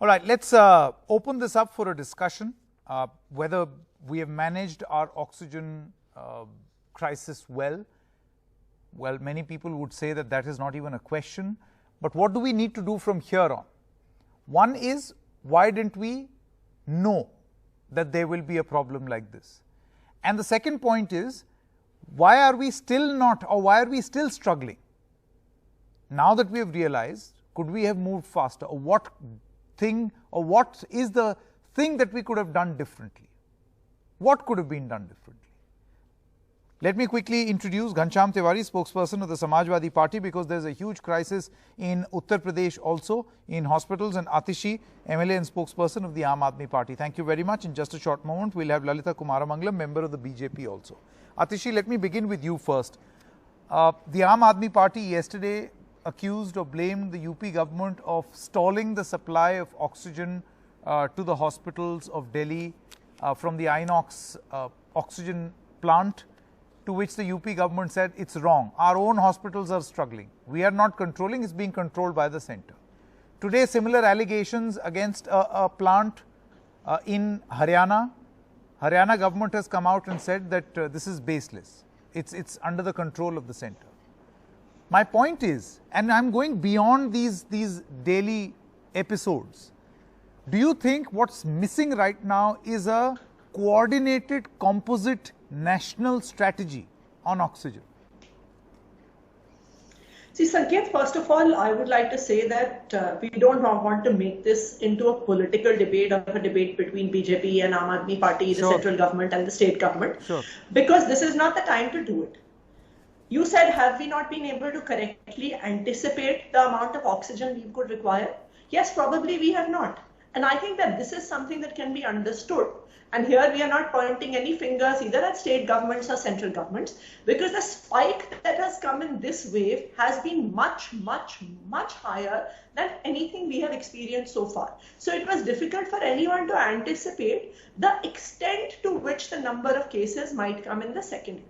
All right, let's open this up for a discussion, whether we have managed our oxygen crisis well. Well, many people would say that that is not even a question. But what do we need to do from here on? One is, why didn't we know that there will be a problem like this? And the second point is, why are we still not, or why are we still struggling? Now that we have realized, could we have moved faster? Or what is the thing that we could have done differently? What could have been done differently? Let me quickly introduce Ghanshyam Tewari, spokesperson of the Samajwadi Party, because there is a huge crisis in Uttar Pradesh also in hospitals, and Atishi, MLA and spokesperson of the Aam Aadmi Party. Thank you very much. In just a short moment, we will have Lalitha Kumaramangalam, member of the BJP also. Atishi, let me begin with you first. The Aam Aadmi Party yesterday accused or blamed the UP government of stalling the supply of oxygen to the hospitals of Delhi from the Inox oxygen plant, to which the UP government said it's wrong. Our own hospitals are struggling. We are not controlling, it's being controlled by the center. Today, similar allegations against a plant in Haryana. Haryana government has come out and said that this is baseless. It's under the control of the center. My point is, and I'm going beyond these daily episodes, do you think what's missing right now is a coordinated composite national strategy on oxygen? See, Sanket, first of all, I would like to say that we don't want to make this into a political debate or a debate between BJP and Aam Aadmi Party, the central government and the state government, because this is not the time to do it. You said, have we not been able to correctly anticipate the amount of oxygen we could require? Yes, probably we have not. And I think that this is something that can be understood. And here we are not pointing any fingers either at state governments or central governments, because the spike that has come in this wave has been much, much, much higher than anything we have experienced so far. So it was difficult for anyone to anticipate the extent to which the number of cases might come in the second wave.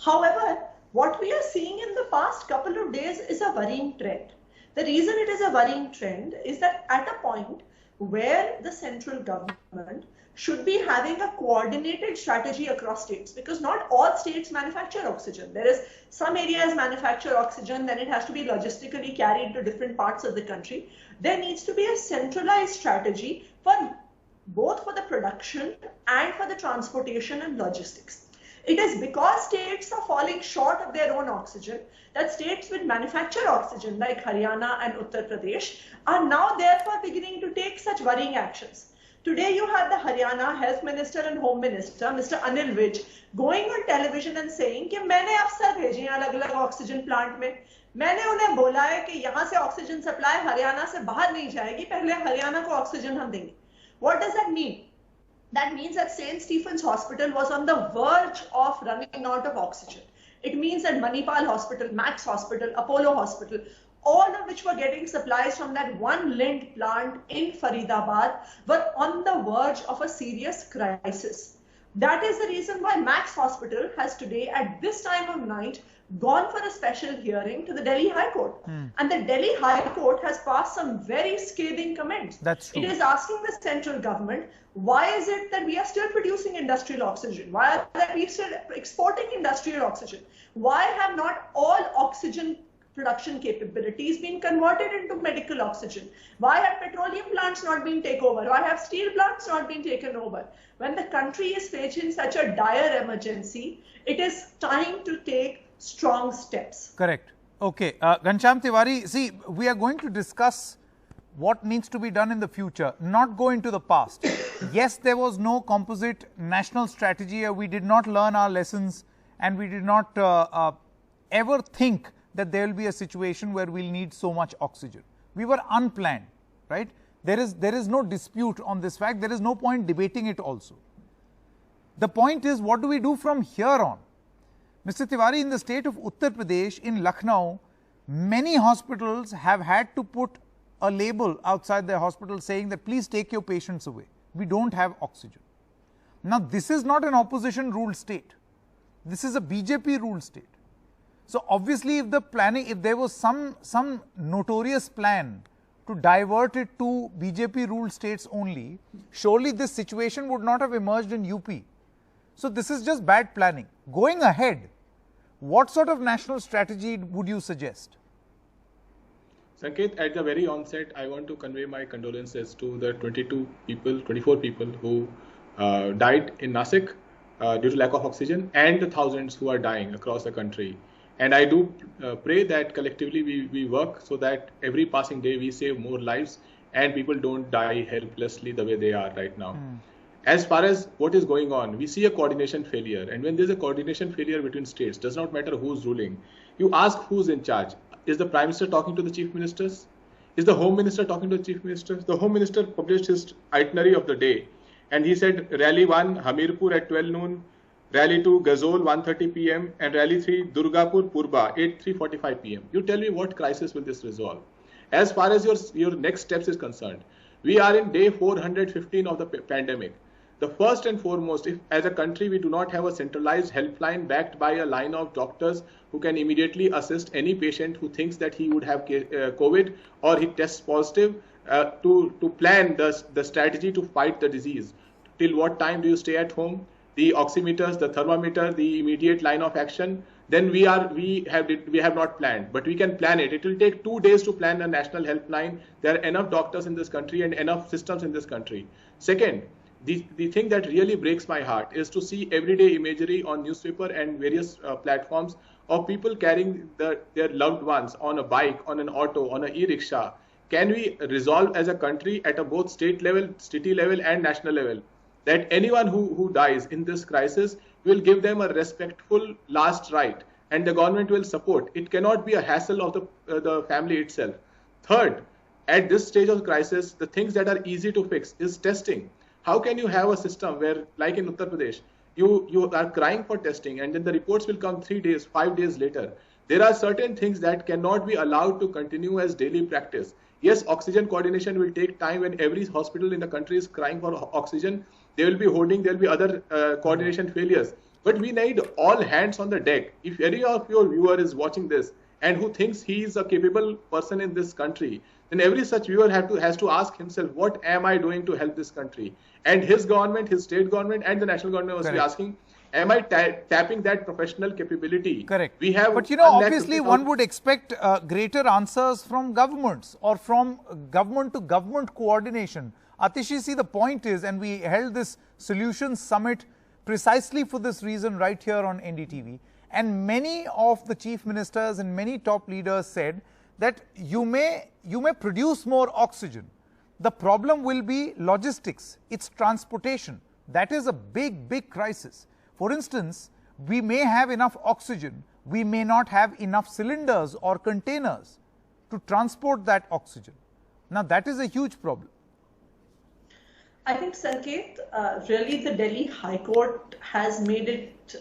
However, what we are seeing in the past couple of days is a worrying trend. The reason it is a worrying trend is that at a point where the central government should be having a coordinated strategy across states, because not all states manufacture oxygen. There is some areas manufacture oxygen, then it has to be logistically carried to different parts of the country. There needs to be a centralized strategy for both for the production and for the transportation and logistics. It is because states are falling short of their own oxygen that states which manufacture oxygen like Haryana and Uttar Pradesh are now therefore beginning to take such worrying actions. Today you have the Haryana Health Minister and Home Minister, Mr. Anil Vij, going on television and saying कि मैंने अफसर भेजे हैं अलग-अलग oxygen plant में, मैंने उन्हें बोला है कि यहाँ से ऑक्सीजन सप्लाई हरियाणा से बाहर नहीं जाएगी, पहले हरियाणा को ऑक्सीजन हम देंगे. What does that mean? That means that St. Stephen's Hospital was on the verge of running out of oxygen. It means that Manipal Hospital, Max Hospital, Apollo Hospital, all of which were getting supplies from that one Lind plant in Faridabad, were on the verge of a serious crisis. That is the reason why Max Hospital has today, at this time of night, gone for a special hearing to the Delhi High Court. And the Delhi High Court has passed some very scathing comments. That's true. It is asking the central government, why is it that we are still producing industrial oxygen? Why are we still exporting industrial oxygen? Why have not all oxygen production capabilities been converted into medical oxygen? Why have petroleum plants not been taken over? Why have steel plants not been taken over? When the country is facing such a dire emergency, it is time to take strong steps. Correct. Okay. Ghanshyam Tewari, see, we are going to discuss what needs to be done in the future, not go into the past. Yes, there was no composite national strategy. We did not learn our lessons, and we did not ever think that there will be a situation where we'll need so much oxygen. We were unplanned, right? There is no dispute on this fact. There is no point debating it also. The point is, what do we do from here on? Mr. Tewari, in the state of Uttar Pradesh, in Lucknow, many hospitals have had to put a label outside their hospital saying that please take your patients away. We don't have oxygen. Now, this is not an opposition ruled state. This is a BJP ruled state. So obviously, if the planning, if there was some notorious plan to divert it to BJP ruled states only, surely this situation would not have emerged in UP. So this is just bad planning. Going ahead, what sort of national strategy would you suggest? Sanket, at the very onset, I want to convey my condolences to the 24 people who died in Nasik due to lack of oxygen, and the thousands who are dying across the country. And I do pray that collectively we work so that every passing day we save more lives and people don't die helplessly the way they are right now. As far as what is going on, we see a coordination failure. And when there's a coordination failure between states, does not matter who's ruling. You ask who's in charge. Is the Prime Minister talking to the Chief Ministers? Is the Home Minister talking to the Chief Ministers? The Home Minister published his itinerary of the day. And he said, Rally 1, Hamirpur at 12 noon. Rally 2, Gazol, 1:30 p.m. and Rally 3, Durgapur, Purba, 3:45 p.m. You tell me what crisis will this resolve? As far as your next steps is concerned, we are in day 415 of the pandemic. The first and foremost, if as a country we do not have a centralized helpline backed by a line of doctors who can immediately assist any patient who thinks that he would have COVID or he tests positive, to plan the strategy to fight the disease. Till what time do you stay at home? The oximeters, the thermometer, the immediate line of action, then we have not planned, but we can plan it. It will take 2 days to plan a national helpline. There are enough doctors in this country and enough systems in this country. Second, the thing that really breaks my heart is to see everyday imagery on newspaper and various platforms of people carrying their loved ones on a bike, on an auto, on an e-rickshaw. Can we resolve as a country at a both state level, city level and national level that anyone who dies in this crisis will give them a respectful last right and the government will support. It cannot be a hassle of the family itself. Third, at this stage of crisis, the things that are easy to fix is testing. How can you have a system where, like in Uttar Pradesh, you are crying for testing and then the reports will come 3 days, 5 days later? There are certain things that cannot be allowed to continue as daily practice. Yes, oxygen coordination will take time when every hospital in the country is crying for oxygen. There will be hoarding, there will be other coordination failures. But we need all hands on the deck. If any of your viewer is watching this and who thinks he is a capable person in this country, then every such viewer has to ask himself, what am I doing to help this country? And his government, his state government and the national government must be asking, am I tapping that professional capability? Correct. We have, but obviously one would expect greater answers from governments or from government to government coordination. Atishi, see, the point is, and we held this Solutions Summit precisely for this reason right here on NDTV, and many of the chief ministers and many top leaders said that you may produce more oxygen. The problem will be logistics, it's transportation. That is a big crisis. For instance, we may have enough oxygen, we may not have enough cylinders or containers to transport that oxygen. Now that is a huge problem. I think, Sanket, really the Delhi High Court has made it,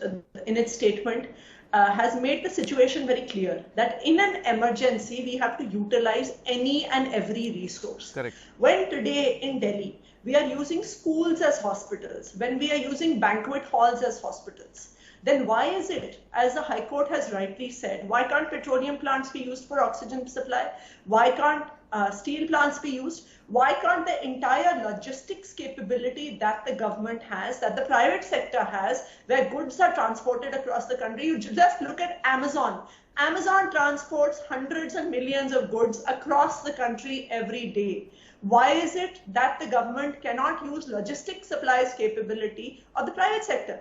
in its statement, has made the situation very clear that in an emergency, we have to utilize any and every resource. Correct. When today in Delhi, we are using schools as hospitals, when we are using banquet halls as hospitals, then why is it, as the High Court has rightly said, why can't petroleum plants be used for oxygen supply? Why can't steel plants be used? Why can't the entire logistics capability that the government has, that the private sector has, where goods are transported across the country? You just look at Amazon. Amazon transports hundreds and millions of goods across the country every day. Why is it that the government cannot use logistics supplies capability of the private sector?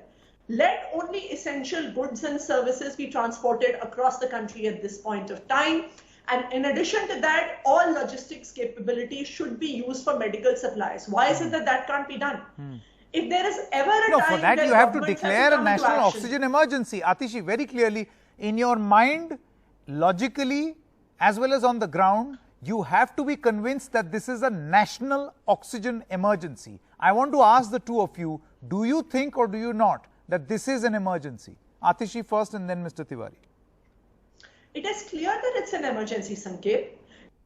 Let only essential goods and services be transported across the country at this point of time. And in addition to that, all logistics capability should be used for medical supplies. Why is it that can't be done? If there is ever a time for that you have to declare a national oxygen emergency. Atishi, very clearly, in your mind, logically, as well as on the ground, you have to be convinced that this is a national oxygen emergency. I want to ask the two of you, do you think or do you not that this is an emergency? Atishi first and then Mr. Tiwari. It is clear that it's an emergency, Sanket.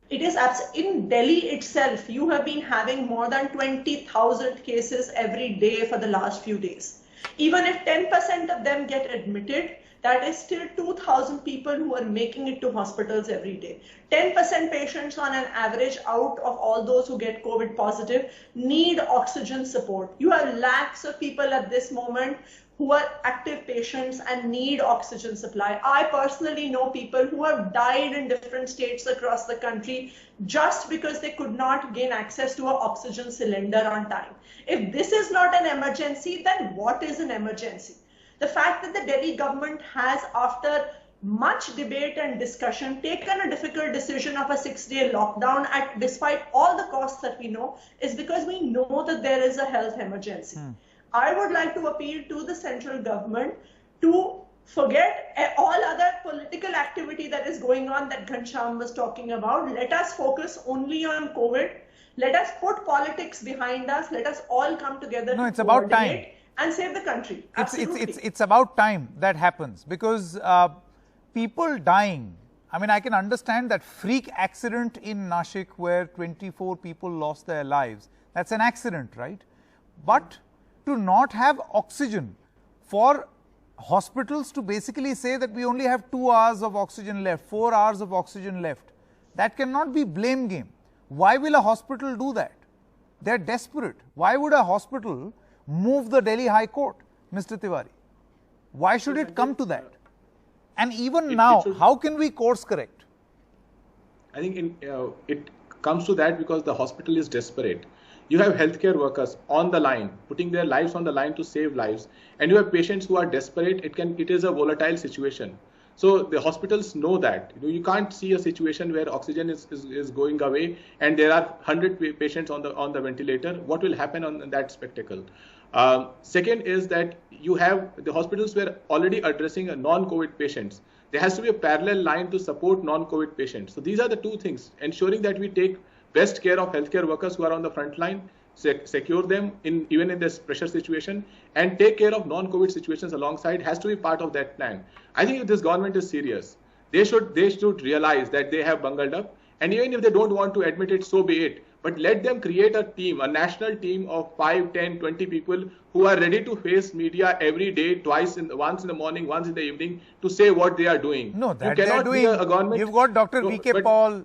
It is in Delhi itself, you have been having more than 20,000 cases every day for the last few days. Even if 10% of them get admitted, that is still 2,000 people who are making it to hospitals every day. 10% patients on an average out of all those who get COVID positive need oxygen support. You have lakhs of people at this moment who are active patients and need oxygen supply. I personally know people who have died in different states across the country just because they could not gain access to an oxygen cylinder on time. If this is not an emergency, then what is an emergency? The fact that the Delhi government has, after much debate and discussion, taken a difficult decision of a 6-day lockdown despite all the costs that we know, is because we know that there is a health emergency. I would like to appeal to the central government to forget all other political activity that is going on that Ghanshyam was talking about. Let us focus only on COVID. Let us put politics behind us. Let us all come together to it's about time and save the country. It's about time that happens, because people dying, I mean, I can understand that freak accident in Nashik where 24 people lost their lives. That's an accident, right? But to not have oxygen, for hospitals to basically say that we only have 2 hours of oxygen left, 4 hours of oxygen left, that cannot be blame game. Why will a hospital do that? They're desperate. Why would a hospital move the Delhi High Court, Mr. Tiwari? Why should it come to that? And even now, how can we course correct? I think it comes to that because the hospital is desperate. You have healthcare workers on the line, putting their lives on the line to save lives, and you have patients who are desperate. It is a volatile situation. So the hospitals know that. You can't see a situation where oxygen is going away and there are 100 patients on the ventilator. What will happen on that spectacle? Second is that you have the hospitals were already addressing non-COVID patients. There has to be a parallel line to support non-COVID patients. So these are the two things: ensuring that we take best care of healthcare workers who are on the front line, secure them even in this pressure situation, and take care of non-COVID situations alongside has to be part of that plan. I think if this government is serious, they should realize that they have bungled up, and even if they don't want to admit it, so be it. But let them create a team, a national team of 5, 10, 20 people who are ready to face media every day, once in the morning, once in the evening, to say what they are doing. No, that they are doing. A government. You've got Dr. V.K. Paul.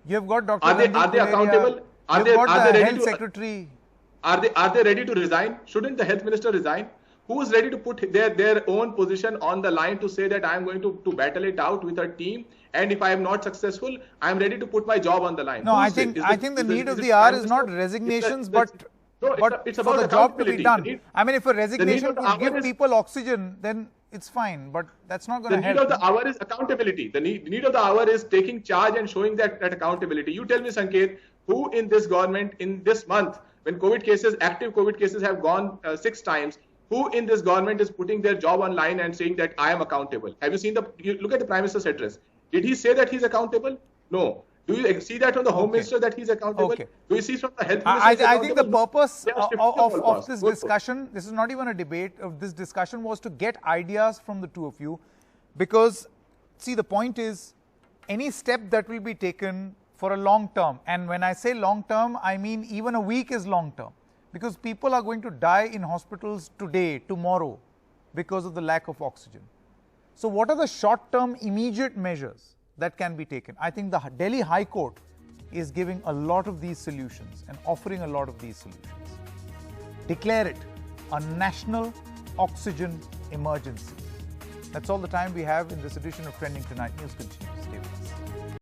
You've got Dr. Are they accountable? Are they health secretary? Are they ready to resign? Shouldn't the health minister resign? Who is ready to put their own position on the line to say that I am going to battle it out with a team, and if I am not successful, I am ready to put my job on the line? No, I think the need of the hour is not resignations, but it's for about the job to be done. I mean, if a resignation could give people oxygen, then it's fine, but that's not going to help. The need of the hour is accountability. The need of the hour is taking charge and showing that accountability. You tell me, Sanket, who in this government in this month, when active COVID cases have gone 6 times, who in this government is putting their job online and saying that I am accountable? Have you seen look at the Prime Minister's address? Did he say that he's accountable? No. Do you see that from the Home Minister that he's accountable? Okay. Do you see from the Health Minister? I think the purpose of this discussion, this is not even a debate, of this discussion was to get ideas from the two of you, because see, the point is any step that will be taken for a long term, and when I say long term, I mean even a week is long term, because people are going to die in hospitals today, tomorrow, because of the lack of oxygen. So what are the short-term immediate measures that can be taken? I think the Delhi High Court is giving a lot of these solutions and offering a lot of these solutions. Declare it a national oxygen emergency. That's all the time we have in this edition of Trending Tonight. News continues.